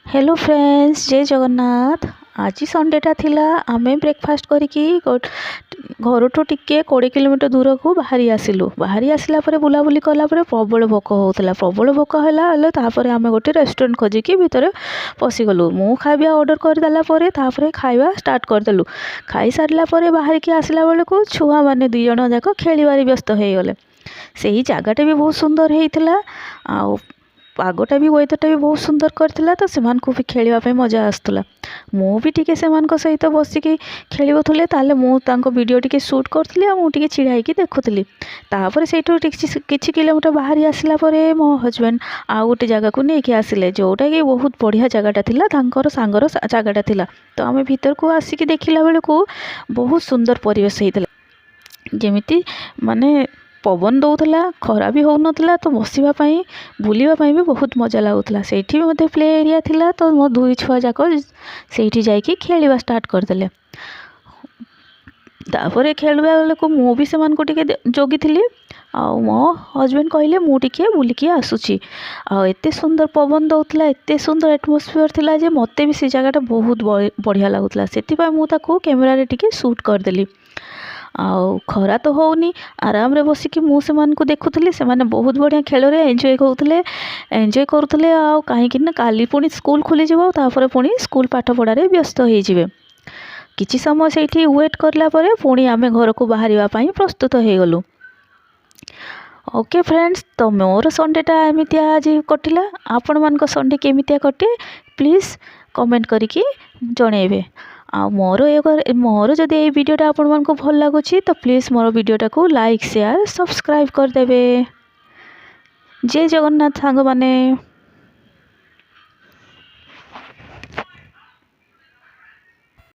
Hello friends, जय जगन्नाथ। आज संडेटा थिला आमे ब्रेकफास्ट करिकी घर तो टिके 20 किलोमीटर दूर को बाहरी आसिलु। बाहरी आसला परे बुलाबुली कला परे प्रबल भोक होउतला। प्रबल भोक होला हले तापरे आमे गोटे रेस्टोरेंट खोजिकी भितरे पसिगलु। मु खाइबा ऑर्डर कर देला परे तापरे खाइबा स्टार्ट कर देलु। खाई सारला परे बाहर की आसला बेले को छुआ माने दुई जण जाक खेलिबारे व्यस्त हो गले। सही जगहटा भी बहुत सुंदर हेइतला आ पागटा भी वेदरटा भी बहुत सुंदर करथिला। तो सेमान को भी खेलिबा पे मजा आस्तला। मु भी टिके सेमान को सहित बसिकी खेलिबथुले ताले मु तांको वीडियो टिके शूट करथिली आ मु टिके छिड़ाई की देखुथिली। तापर सेठो किछि किलोमीटर बाहरी आसला परे मो हस्बैंड आ गोटे जगह को नेकी आसिले, जोटा कि बहुत बढ़िया जगहटा थिला, तांकर सांगर जगहटा थिला। तो आमे भीतर को आसिकी देखिला बेले को बहुत सुंदर परिवेश हेइतला। जेमिति माने पवन दौला, खरा भी हो नथला। तो बसवाई बुलवाई भी बहुत मजा लगुला। से प्ले एरिया थिला। तो मो दुई छुआ जाक से जाकि खेलवा स्टार्ट करदे। तापर खेलवा बेले को मु भी से जगी थी। मो हस्बैंड कहले मु टिके बुलिकी आसुची। एते सुंदर पवन दौला, एते सुंदर एटमोस्फियर थिला जे मते भी से जगहटा बहुत बढ़िया लगुला। से कैमेरा रे टिके शूट करदेली। खरा तो होनी, आराम रे बसिकी मु सेमान को देखुथली। सेमाने बहुत बढ़िया खेल रे एंजॉय करुथले। कहीं ना काली पुणी स्कूल खोली जिवो, तापर पुणी स्कूल पाठ पढ़ा रे व्यस्त हो जिवे। किछि समय सेठी वेट करला परे पुणी आमे घर को बाहरिबा पई प्रस्तुत हो गलु। ओके फ्रेंड्स, तो मोर संडेटा एमितिया आज कटिला। आपण मान को संडे केमितिया कटे प्लीज कमेंट करिकी जणेबे। मोर जदि ये वीडियोटा आपण मानको भल लागुछि तो प्लीज मोर वीडियोटा को लाइक शेयर सब्सक्राइब कर देबे। जय जगन्नाथ सांग माने।